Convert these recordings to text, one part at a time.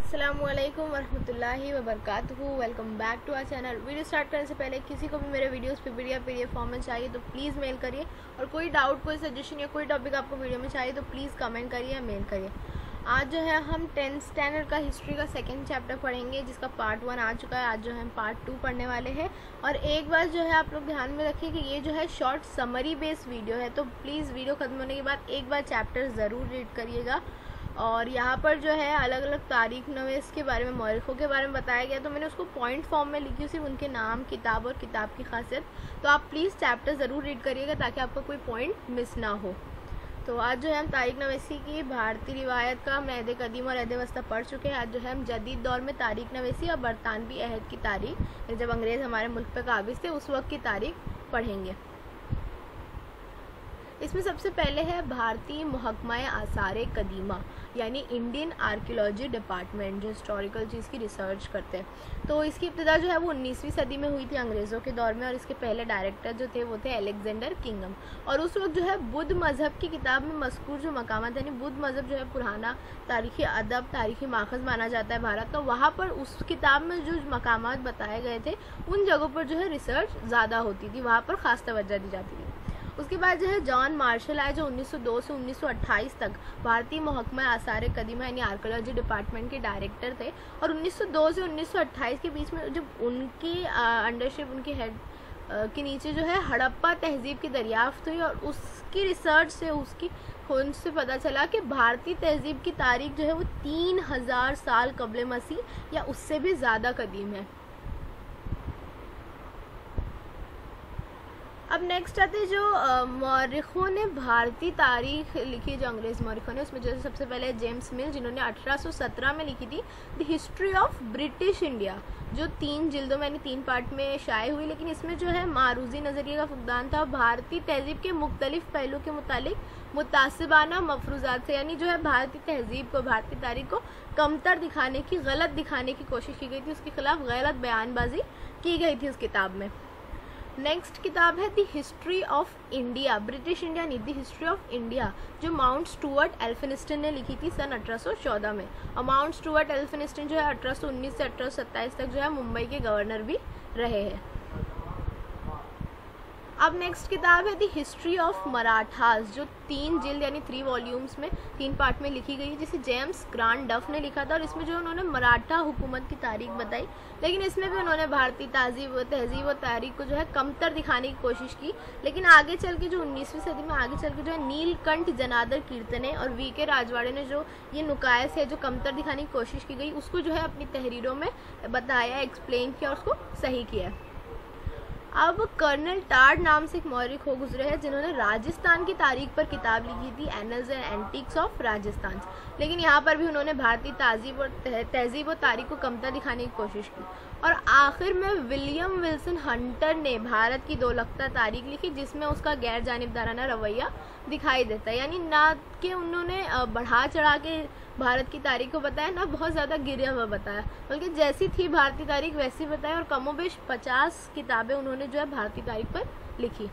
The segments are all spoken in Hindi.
अस्सलामुअलैकुम वरहमतुल्लाहि वबरकातुहू। Welcome back to our channel. Video start करने से पहले किसी को भी मेरे वीडियोस पे पीडीएफ फॉर्म में चाहिए तो प्लीज़ मेल करिए, और कोई डाउट, कोई सजेशन या कोई टॉपिक आपको वीडियो में चाहिए तो प्लीज़ कमेंट करिए या मेल करिए। आज जो है हम 10th स्टैंडर्ड का हिस्ट्री का सेकंड चैप्टर पढ़ेंगे, जिसका पार्ट 1 आ चुका है। आज जो है हम पार्ट 2 पढ़ने वाले हैं। और एक बार जो है आप लोग ध्यान में रखिए कि ये जो है शॉर्ट समरी बेस्ड वीडियो है, तो प्लीज़ वीडियो खत्म होने के बाद एक बार चैप्टर ज़रूर रीड करिएगा। और यहाँ पर जो है अलग अलग तारीख नवेस के बारे में, मौरखों के बारे में बताया गया, तो मैंने उसको पॉइंट फॉर्म में लिखी, सिर्फ उनके नाम, किताब और किताब की खासियत। तो आप प्लीज़ चैप्टर ज़रूर रीड करिएगा ताकि आपका कोई पॉइंट मिस ना हो। तो आज जो है हम तारीख नवेसी की भारतीय रिवायत का हम अहद कदीम और अहद वस्ता पढ़ चुके हैं। आज जो है हम जदीद दौर में तारीख नवेसी और बरतानवी अहद की तारीख, जब अंग्रेज़ हमारे मुल्क पर काबिज थे उस वक्त की तारीख पढ़ेंगे। इसमें सबसे पहले है भारतीय महकमा आसार कदीमा, यानी इंडियन आर्कियोलॉजी डिपार्टमेंट, जो हिस्टोरिकल चीज़ की रिसर्च करते हैं। तो इसकी इब्तिदा जो है वो 19वीं सदी में हुई थी अंग्रेज़ों के दौर में, और इसके पहले डायरेक्टर जो थे वो थे अलेक्जेंडर किंगम। और उस वक्त जो है बुद्ध मज़हब की किताब में मज़कूर जो मकामात, यानी बुद्ध मज़हब जो है पुराना तारीख़ी अदब, तारीख़ी माखज़ माना जाता है भारत का, वहाँ पर उस किताब में जो मकामात बताए गए थे उन जगहों पर जो है रिसर्च ज़्यादा होती थी, वहाँ पर ख़ास तवज्जो दी जाती थी। उसके बाद जो है जॉन मार्शल आए, जो 1902 से 1928 तक भारतीय महकमा आसार कदीमा यानी आर्कियोलॉजी डिपार्टमेंट के डायरेक्टर थे। और 1902 से 1928 के बीच में जब उनकी अंडरशिप, उनकी हेड के नीचे जो है हड़प्पा तहजीब की दरियाफ्त हुई, और उसकी रिसर्च से, उसकी खोज से पता चला कि भारतीय तहजीब की तारीख जो है वो 3000 साल कबल मसीह या उससे भी ज़्यादा कदीम है। अब नेक्स्ट आते हैं जो मौरखों ने भारतीय तारीख लिखी, जो अंग्रेज़ मौरखों ने, उसमें जैसे सबसे पहले जेम्स मिल, जिन्होंने 1817 में लिखी थी the history of British India, जो 3 जिल्दों में यानी 3 पार्ट में शाये हुई। लेकिन इसमें जो है मारूजी नज़रिए का फुकदान था, भारतीय तहजीब के मुख्तलिफ पहलू के मुतालिक मुतासिबाना मफरूज़ात से, यानी जो है भारतीय तहजीब को, भारतीय तारीख को कमतर दिखाने की, गलत दिखाने की कोशिश की गई थी, उसके खिलाफ गलत बयानबाजी की गई थी उस किताब में। नेक्स्ट किताब है the history of India, British India नहीं, द हिस्ट्री ऑफ इंडिया, जो माउंट स्टुअर्ट एल्फिनिस्टन ने लिखी थी सन 1814 में। और माउंट स्टुअर्ट एल्फिनिस्टन जो है 1819 से 1827 तक जो है मुंबई के गवर्नर भी रहे हैं। अब नेक्स्ट किताब है द हिस्ट्री ऑफ मराठास, जो 3 जिल्द यानी 3 वॉल्यूम्स में 3 पार्ट में लिखी गई है, जिसे जेम्स ग्रांड डफ ने लिखा था। और इसमें जो उन्होंने मराठा हुकूमत की तारीख बताई, लेकिन इसमें भी उन्होंने भारतीय तहजीब और तारीख को जो है कमतर दिखाने की कोशिश की। लेकिन आगे चल के जो 19वीं सदी में आगे चल के जो है नीलकंठ जनार्दन कीर्तने और वी.के. राजवाड़े ने जो ये नुकायस है, जो कमतर दिखाने की कोशिश की गई, उसको जो है अपनी तहरीरों में बताया, एक्सप्लेन किया और उसको सही किया। अब कर्नल टार्ड नाम से एक मौरख हो गुजरे हैं, जिन्होंने राजस्थान की तारीख पर किताब लिखी थी, annuls and antiques of Rajasthan. लेकिन यहाँ पर भी उन्होंने भारतीय तहजीब और तारीख को कमतर दिखाने की कोशिश की। और आखिर में विलियम विल्सन हंटर ने भारत की 2 लख्ता तारीख लिखी, जिसमें उसका गैर जानिबदाराना रवैया दिखाई देता है, यानी ना कि उन्होंने बढ़ा चढ़ा के भारत की तारीख को बताया, ना बहुत ज़्यादा गिरा हुआ बताया, बल्कि जैसी थी भारतीय तारीख वैसी बताया। और कमोबेश 50 किताबें उन्होंने जो है भारतीय तारीख पर लिखी।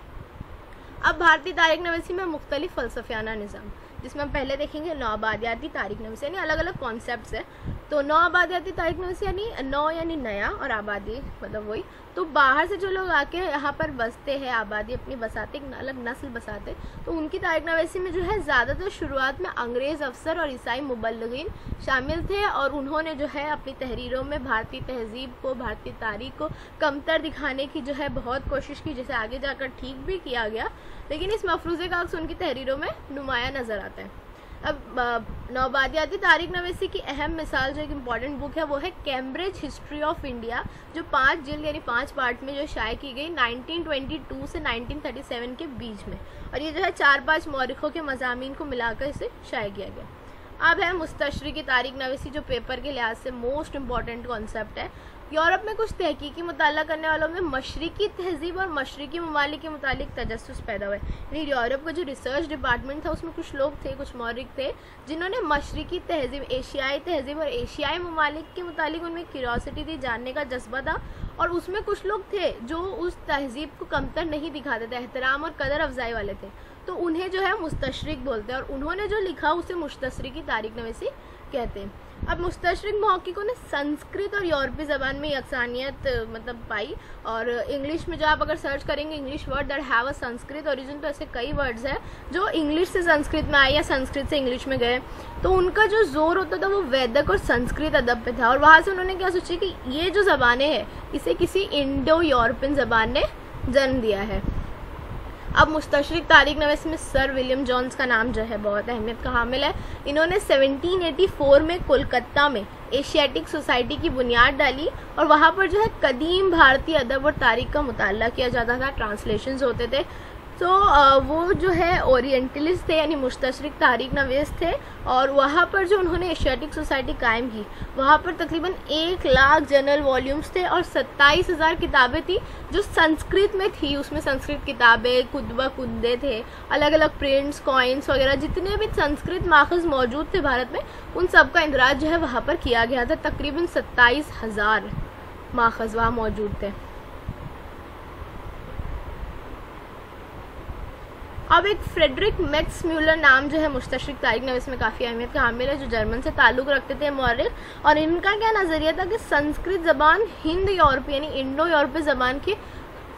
अब भारतीय तारीख नवीसी में मुख्तलिफ फ़लसफ़ियाना निज़ाम, जिसमें हम पहले देखेंगे नौआबादियाती तारीख नवीसी, यानी अलग अलग कॉन्सेप्ट्स है। तो नौआबादियाती तारीख नवीसी यानी नौ यानी नया, और आबादी मतलब वही। तो बाहर से जो लोग आके यहाँ पर बसते हैं, आबादी अपनी बसाते, एक अलग नस्ल बसाते, तो उनकी तारीख नवीसी में जो है ज़्यादातर शुरुआत में अंग्रेज़ अफसर और ईसाई मुबल्लिगीन शामिल थे, और उन्होंने जो है अपनी तहरीरों में भारतीय तहजीब को, भारतीय तारीख को कमतर दिखाने की जो है बहुत कोशिश की, जिसे आगे जाकर ठीक भी किया गया। लेकिन इस मफरूज़े का अक्स उनकी तहरीरों में नुमाया नज़र आता है। अब नौआबादियाती तारीख नवीसी की अहम मिसाल, जो एक इम्पॉर्टेंट बुक है, वो है कैम्ब्रिज हिस्ट्री ऑफ इंडिया, जो 5 जिल्द यानी 5 पार्ट में जो शाये की गई 1922 से 1937 के बीच में। और ये जो है 4-5 मौरखों के मज़ामीन को मिलाकर इसे शाये किया गया। अब है मुस्तशरिकी तारीख नवीसी, जो पेपर के लिहाज से मोस्ट इम्पॉर्टेंट कॉन्सेप्ट है। यूरोप में कुछ तहकीकी मुताला करने वालों में मशरिकी तहजीब और मशरिकी ममालिक के मुतालिक तजस्सुस पैदा हुआ है। यानी यूरोप का जो रिसर्च डिपार्टमेंट था, उसमें कुछ लोग थे, कुछ मौरख थे, जिन्होंने मशरिकी तहजीब, एशियाई तहजीब और एशियाई ममालिक के मुतालिक उनमें क्यूरियोसिटी थी, जानने का जज्बा था। और उसमें कुछ लोग थे जो उस तहजीब को कमतर नहीं दिखाते थे, एहतराम और कदर अफजाई वाले थे, तो उन्हें जो है मुस्तशरिक बोलते हैं। और उन्होंने जो लिखा उसे मुस्तशरिकी तारीख नवीसी कहते हैं। अब मुस्तशरिक महक्किकों ने संस्कृत और यूरोपीय ज़बान में यकसानियत मतलब पाई, और इंग्लिश में जो आप अगर सर्च करेंगे English word that have a Sanskrit origin, तो ऐसे कई वर्ड्स हैं जो इंग्लिश से संस्कृत में आए या संस्कृत से इंग्लिश में गए। तो उनका जो जोर होता था वो वैदिक और संस्कृत अदब पे था, और वहाँ से उन्होंने क्या सोचा कि ये जो ज़बानें हैं इसे किसी इंडो यूरोपियन ज़बान ने जन्म दिया है। अब मुस्तशरिक तारीख नवीस में सर विलियम जॉन्स का नाम जो है बहुत अहमियत का हामिल है। इन्होंने 1784 में कोलकाता में एशियाटिक सोसाइटी की बुनियाद डाली, और वहाँ पर जो है कदीम भारतीय अदब और तारीख का मुताला किया जाता था, ट्रांसलेशंस होते थे। तो वो जो है ओरिएंटलिस्ट थे, यानी मुस्तशरिक तारीख नवीस थे, और वहाँ पर जो उन्होंने एशियाटिक सोसाइटी कायम की वहाँ पर तकरीबन 1 लाख जर्नल वॉल्यूम्स थे और 27,000 किताबें थी जो संस्कृत में थी। उसमें संस्कृत किताबें, कुतबा कुंदे थे, अलग अलग प्रिंट्स, कॉइन्स वगैरह जितने भी संस्कृत माखज़ मौजूद थे भारत में, उन सब का इंदराज जो है वहाँ पर किया गया था। तकरीबन 27,000 माखज़ वहाँ मौजूद थे। अब एक फ्रेडरिक मैक्स म्यूलर नाम जो है मुस्तशरिक तारीख नवीस में काफ़ी अहमियत का हामिल है, जो जर्मन से ताल्लुक़ रखते थे मौर्रिख, और इनका क्या नज़रिया था कि संस्कृत ज़बान हिंद यूरोपीय यानी इंडो यूरोपीय ज़बान की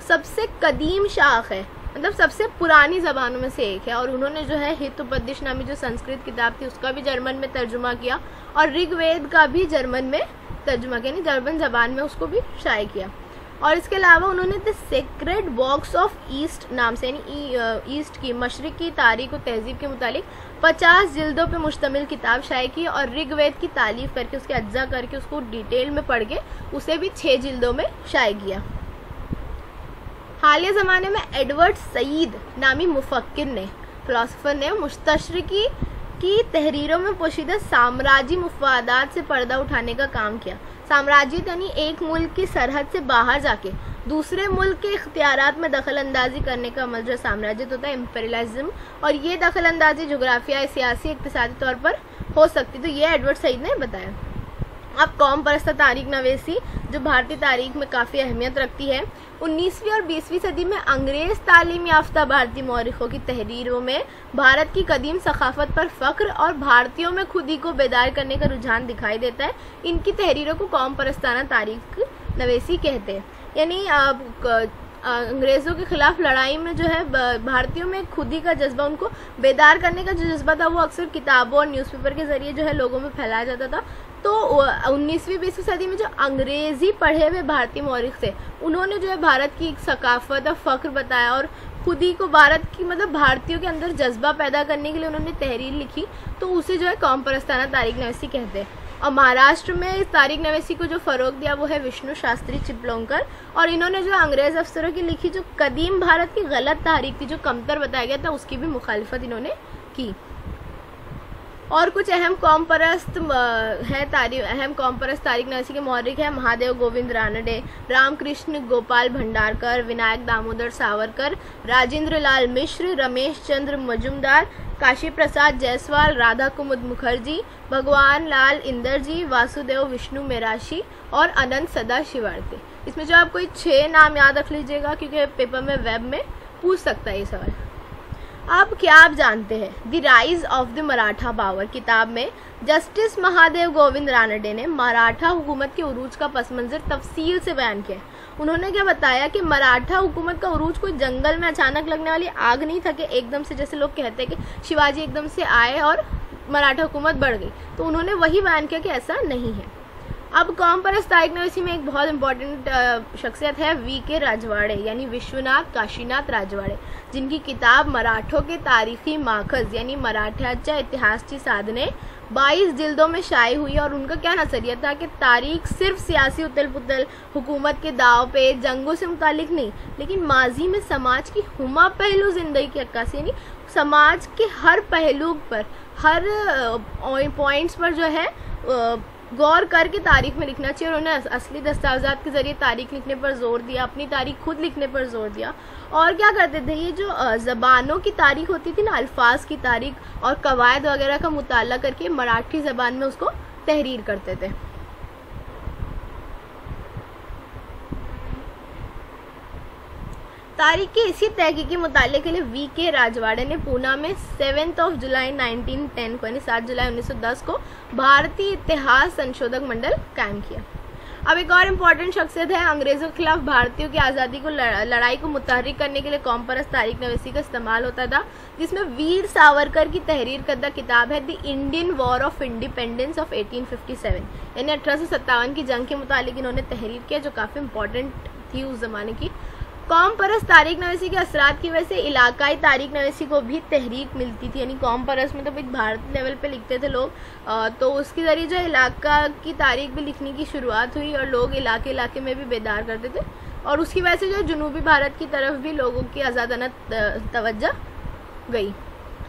सबसे कदीम शाख है, मतलब सबसे पुरानी ज़बानों में से एक है। और उन्होंने जो है हितोपदेश नामी जो संस्कृत किताब थी उसका भी जर्मन में तर्जुमा किया, और ऋग्वेद का भी जर्मन में तर्जुमा किया, यानी जर्मन ज़बान में उसको भी शाये किया। और इसके अलावा उन्होंने the sacred box of east नाम से, यानी ईस्ट की मशरिक की तारीख और तहजीब के मुतालिक 50 जिल्दों पे मुश्तमिल किताब शाये की, और ऋग्वेद की तालीफ करके उसके अज्जा करके उसको डिटेल में पढ़ के उसे भी 6 जिल्दों में शाये किया। हालिया ज़माने में एडवर्ड सईद नामी मुफक्किर ने, फ़िलासफ़र ने मुस्तशरिकी की तहरीरों में पोशीदा साम्राज्य मुफादात से पर्दा उठाने का काम किया। साम्राज्य यानी एक मुल्क की सरहद से बाहर जाके दूसरे मुल्क के इख्तियारात में दखल अंदाजी करने का अमल जो साम्राज्य होता है, इम्पेरियलिज्म, और ये दखल अंदाजी जोग्राफिया, सियासी, इक्तिसादी तौर पर हो सकती, तो ये एडवर्ड सईद ने बताया। अब कौम परस्त तारीख नवीसी जो भारतीय तारीख में काफ़ी अहमियत रखती है, 19वीं और 20वीं सदी में अंग्रेज़ तालीम याफ्ता भारतीय मौरिखों की तहरीरों में भारत की कदीम सकाफत पर फ़ख्र और भारतीयों में खुदी को बेदार करने का रुझान दिखाई देता है। इनकी तहरीरों को कौम परस्ताना तारीख नवीसी कहते हैं, यानी अंग्रेज़ों के खिलाफ लड़ाई में जो है भारतीयों में खुदी का जज्बा, उनको बेदार करने का जो जज्बा था वो अक्सर किताबों और न्यूज़पेपर के ज़रिए जो है लोगों में फैलाया जाता था। तो 19वीं 20वीं सदी में जो अंग्रेज़ी पढ़े हुए भारतीय मौरिख थे उन्होंने जो है भारत की सकाफत और फ़ख्र बताया, और खुदी को भारत की मतलब भारतीयों के अंदर जज्बा पैदा करने के लिए उन्होंने तहरीर लिखी, तो उसे जो है कौम परस्ताना तारीख नवीसी कहते हैं। और महाराष्ट्र में इस तारीख नवीसी को जो फ़रोग दिया वो है विष्णु शास्त्री चिपलोंकर, और इन्होंने जो अंग्रेज़ अफसरों की लिखी जो कदीम भारत की गलत तारीख थी, जो कमतर बताया गया था, उसकी भी मुखालिफत इन्होंने की। और कुछ अहम कौम परस्त तारीख नवीसी के मौरिख है महादेव गोविंद रानडे, रामकृष्ण गोपाल भंडारकर, विनायक दामोदर सावरकर, राजेंद्र लाल मिश्र, रमेश चंद्र मजुमदार, काशी प्रसाद जायसवाल, राधा कुमुद मुखर्जी, भगवान लाल इंदरजी, वासुदेव विष्णु मेराशी और अनंत सदा शिवार्ते। इसमें जो आप कोई 6 नाम याद रख लीजिएगा, क्योंकि पेपर में वेब में पूछ सकता है ये सवाल। अब क्या आप जानते हैं the rise of the Maratha power किताब में जस्टिस महादेव गोविंद रानडे ने मराठा हुकूमत के उरूज का पस मंज़र तफसील से बयान किया। उन्होंने क्या बताया कि मराठा हुकूमत का उरूज कोई जंगल में अचानक लगने वाली आग नहीं था कि एकदम से, जैसे लोग कहते हैं कि शिवाजी एकदम से आए और मराठा हुकूमत बढ़ गई, तो उन्होंने वही बयान किया कि ऐसा नहीं है। अब कौम परस्त तारीख नवीसी में एक बहुत इंपॉर्टेंट शख्सियत है वीके राजवाड़े, यानी विश्वनाथ काशीनाथ राजवाड़े, जिनकी किताब मराठों के तारीखी माखज़ यानी मराठ्याच्या इतिहासची साधने 22 जिल्दों में शाये हुई। और उनका क्या नज़रिया था कि तारीख सिर्फ सियासी उथल पुथल, हुकूमत के दाव पे, जंगों से मुतालिक नहीं, लेकिन माजी में समाज की हुमा पहलू ज़िंदगी की अक्कासी, यानी समाज के हर पहलू पर, हर पॉइंट्स पर जो है गौर करके तारीख में लिखना चाहिए। उन्होंने असली दस्तावेज़ात के ज़रिए तारीख लिखने पर जोर दिया, अपनी तारीख खुद लिखने पर जोर दिया। और क्या करते थे, ये जो ज़बानों की तारीख होती थी ना, अल्फाज की तारीख और कवायद वगैरह का मुताला करके मराठी ज़बान में उसको तहरीर करते थे। तारीख के इसी तहकीकी मुताले के लिए वी.के. राजवाड़े ने पूना में 7 जुलाई 1910 को यानी 7 जुलाई 1910 को भारतीय इतिहास संशोधक मंडल कायम किया। अब एक और इम्पोर्टेंट शख्सियत है, अंग्रेजों के खिलाफ भारतीयों की आज़ादी को लड़ाई को मुतहर्रिक करने के लिए कौम परस्त तारीख नवीसी का इस्तेमाल होता था, जिसमें वीर सावरकर की तहरीर करदा किताब है the Indian war of independence of 1857 यानी 1857 की जंग के मुतालिक इन्होंने तहरीर किया, जो काफ़ी इंपॉर्टेंट थी उस ज़माने की। कौम परस्त तारीख नवीसी के असरात की वजह से इलाकाई तारीख नवीसी को भी तहरीक मिलती थी, यानी कौम परस्त में तो एक भारत लेवल पे लिखते थे लोग, तो उसके ज़रिए जो इलाका की तारीख भी लिखने की शुरुआत हुई और लोग इलाके इलाके में भी बेदार करते थे, और उसकी वजह से जो जनूबी भारत की तरफ भी लोगों की आज़ादाना तवज्जो गई।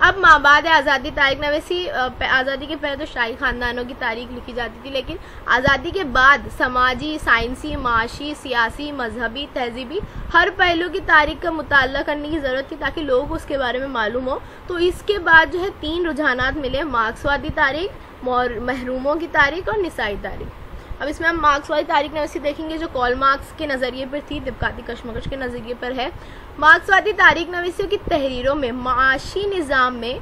अब माबाद आज़ादी तारीख नवीसी, आज़ादी के पहले तो शाही ख़ानदानों की तारीख लिखी जाती थी, लेकिन आज़ादी के बाद समाजी, साइंसी, माशी, सियासी, मजहबी, तहजीबी हर पहलू की तारीख का मुताला करने की ज़रूरत थी ताकि लोगों को उसके बारे में मालूम हो। तो इसके बाद जो है 3 रुझानात मिले, मार्क्सवादी तारीख, महरूमों की तारीख और निसाई तारीख। अब इसमें हम मार्क्सवादी तारीख नवीसी देखेंगे जो कॉल मार्क्स के नज़रिए पर थी, तिब्बती कशमकश के नज़रिए पर है। मार्क्सवादी तारीख नवीसियों की तहरीरों में माशी निज़ाम में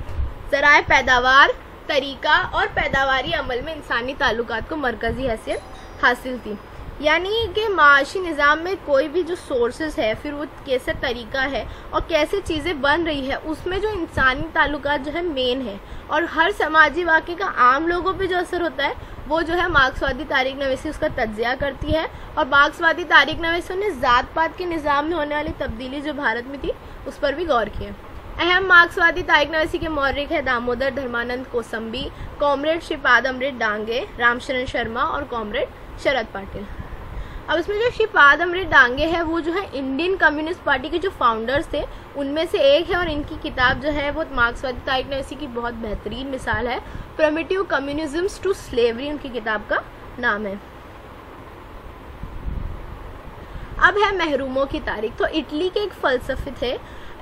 ज़राए पैदावार, तरीका और पैदावारी अमल में इंसानी ताल्लुकात को मरकज़ी हैसियत हासिल थी, यानी कि माशी निज़ाम में कोई भी जो सोर्सेज है, फिर वो कैसे तरीका है और कैसे चीज़ें बन रही है, उसमें जो इंसानी ताल्लुकात जो है मेन है, और हर समाजी वाक़े का आम लोगों पे जो असर होता है वो जो है मार्क्सवादी तारीख नवीसी उसका तज्ज़िया करती है। और मार्क्सवादी तारीख नवीसियों ने ज़ात पात के निज़ाम में होने वाली तब्दीली जो भारत में थी उस पर भी गौर किया। अहम मार्क्सवादी तारीख नवीसी के मौर्रिख है दामोदर धर्मानंद कोसंबी, कॉमरेड श्रीपाद अमृत डांगे, रामशरण शर्मा और कॉमरेड शरद पाटिल। अब इसमें जो श्रीपाद अमृत डांगे है वो जो है इंडियन कम्युनिस्ट पार्टी के जो फाउंडर्स थे उनमें से एक है, और इनकी किताब जो है वो मार्क्सवादी तारीख नवीसी की बहुत बेहतरीन मिसाल है। प्रिमिटिव कम्युनिज्म्स टू स्लेवरी उनकी किताब का नाम है। अब है महरूमों की तारीख। तो इटली के एक फ़लसफ़ी थे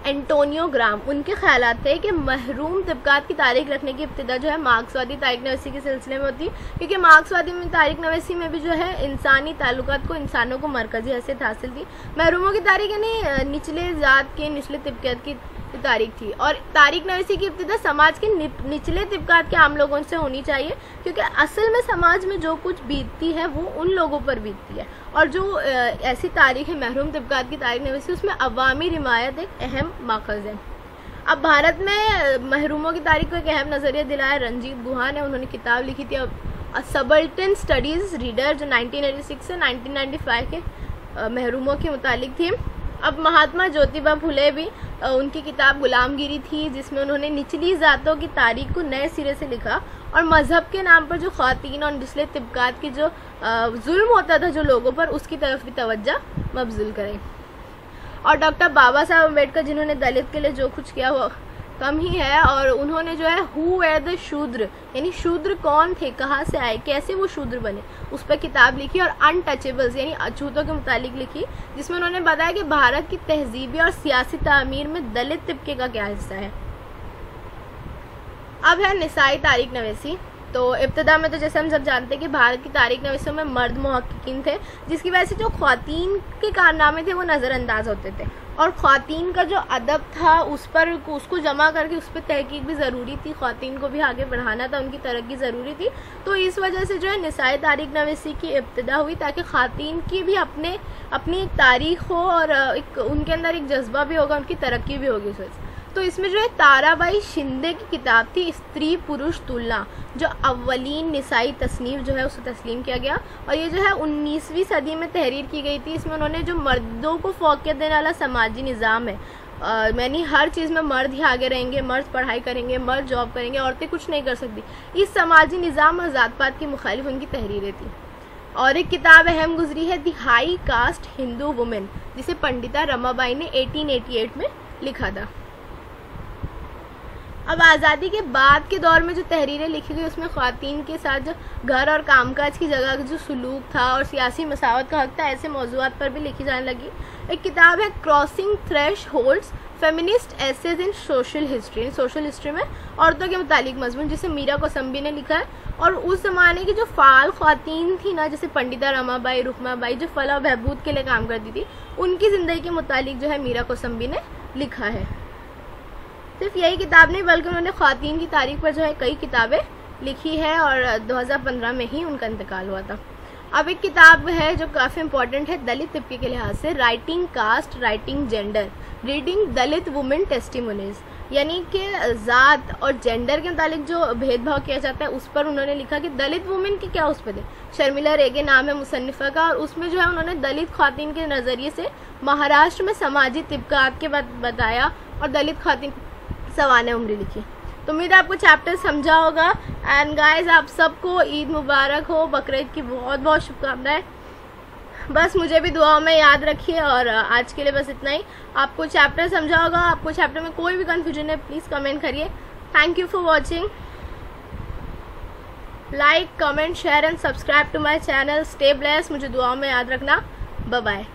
एंटोनियो ग्राम, उनके ख्यालात थे कि महरूम तबकात की तारीख रखने की इब्तिदा जो है मार्क्सवादी तारीख नवीसी के सिलसिले में होती, क्योंकि मार्क्सवादी में तारीख नवीसी में भी जो है इंसानी ताल्लुकात को, इंसानों को मरकज़ी हैसियत हासिल थी। महरूमों की तारीख यानी निचले ज़ात के, निचले तबकात की तारीख थी, और तारीख नवीसी की इब्तिदा समाज के निचले तबकात के आम लोगों से होनी चाहिए, क्योंकि असल में समाज में जो कुछ बीतती है वो उन लोगों पर बीतती है, और जो ऐसी तारीख है महरूम तबकात की तारीख नवीसी उसमें अवामी रिमायत एक अहम माखज़ है। अब भारत में महरूमों की तारीख को एक अहम नज़रिया दिलाया रंजीत गुहा ने, उन्होंने किताब लिखी थी सबल्टन स्टडीज़ रीडर जो 1986 से 1995 के महरूमों के मुतालिक थी। अब महात्मा ज्योतिबा फुले भी, उनकी किताब गुलामगिरी थी जिसमें उन्होंने निचली ज़ातों की तारीख को नए सिरे से लिखा, और मज़हब के नाम पर जो ख़वातीन और निचले तबकात की जो जुल्म होता था जो लोगों पर, उसकी तरफ भी तवज्जो मबज़ूल करें। और डॉक्टर बाबा साहब अम्बेडकर जिन्होंने दलित के लिए जो कुछ किया वो कम ही है, और उन्होंने जो है हु वर द शूद्र यानी शूद्र कौन थे, कहाँ से आए, कैसे वो शूद्र बने, उस पर किताब लिखी, और अनटचेबल्स यानी अछूतों के मुतालिक लिखी, जिसमें उन्होंने बताया कि भारत की तहजीबी और सियासी तामीर में दलित तबके का क्या हिस्सा है। अब है निसाई तारीख नवीसी। तो इब्तिदा में तो जैसे हम सब जानते हैं कि भारत की तारीख नवीसियों में मर्द मुहक्किकीन थे, जिसकी वजह से जो ख्वातीन के कारनामे थे वो नज़रअंदाज होते थे, और ख्वातीन का जो अदब था उस पर उसको जमा करके उस पर तहकीक भी ज़रूरी थी, ख्वातीन को भी आगे बढ़ाना था, उनकी तरक्की ज़रूरी थी। तो इस वजह से जो है निसाई तारीख नवीसी की इब्तिदा हुई, ताकि ख्वातीन की भी अपनी एक तारीख हो और एक उनके अंदर एक जज्बा भी होगा, उनकी तरक्की भी होगी उस वजह से। तो इसमें जो है ताराबाई शिंदे की किताब थी स्त्री पुरुष तुलना, जो अव्वलीन निसाई तसनीफ जो है उसे तस्लीम किया गया, और ये जो है 19वीं सदी में तहरीर की गई थी। इसमें उन्होंने जो मर्दों को फ़ौक़ियत देने वाला समाजी निज़ाम है, यानी हर चीज़ में मर्द ही आगे रहेंगे, मर्द पढ़ाई करेंगे, मर्द जॉब करेंगे, औरतें कुछ नहीं कर सकती, इस समाजी निज़ाम और ज़ात पात की मुखालिफ उनकी तहरीरें थी। और एक किताब अहम गुजरी है the high cast Hindu women, जिसे पंडिता रमाबाई ने 1888 में लिखा था। अब आज़ादी के बाद के दौर में जो तहरीरें लिखी गई उसमें ख़वातीन के साथ जो घर और कामकाज की जगह जो सलूक था और सियासी मसावत का हक़ था, ऐसे मौज़ूआत पर भी लिखी जाने लगी। एक किताब है crossing thresholds feminist essays in social history, social history में औरतों के मुतालिक मजमून, जिसे मीरा कोसंबी ने लिखा है। और उस ज़माने की जो फ़ाल ख़वातीन थी ना, जैसे पंडिता रमाबाई, रुकमाबाई, जो फलाह बहबूद के लिए काम करती थी, उनकी ज़िंदगी के मुतालिक जो है मीरा कोसंबी ने लिखा है। सिर्फ यही किताब नहीं बल्कि उन्होंने ख़वातीन की तारीख पर जो है कई किताबें लिखी है और 2015 में ही उनका इंतकाल हुआ था। अब एक किताब है जो काफ़ी इंपॉर्टेंट है दलित तबके के लिहाज से, writing caste, writing gender, reading Dalit women testimonies, यानी कि ज़ात और जेंडर के मुतालिक जो भेदभाव किया जाता है उस पर उन्होंने लिखा कि दलित वुमेन के क्या उस पर थे। शर्मिला रेगे नाम है मुसन्निफ़ा का, और उसमें जो है उन्होंने दलित ख़वातीन के नज़रिए से महाराष्ट्र में समाजी तबकात के बाद बताया और दलित ख़वातीन सवाने उम्री लिखी। तो उम्मीद है आपको चैप्टर समझा होगा। एंड गाइस, आप सबको ईद मुबारक हो, बकरीद की बहुत बहुत शुभकामनाएं। बस मुझे भी दुआओं में याद रखिए, और आज के लिए बस इतना ही। आपको चैप्टर समझा होगा, आपको चैप्टर में कोई भी कंफ्यूजन है प्लीज़ कमेंट करिए। Thank you for watching. Like, comment, share and subscribe to my channel. Stay blessed, मुझे दुआओं में याद रखना। Bye bye.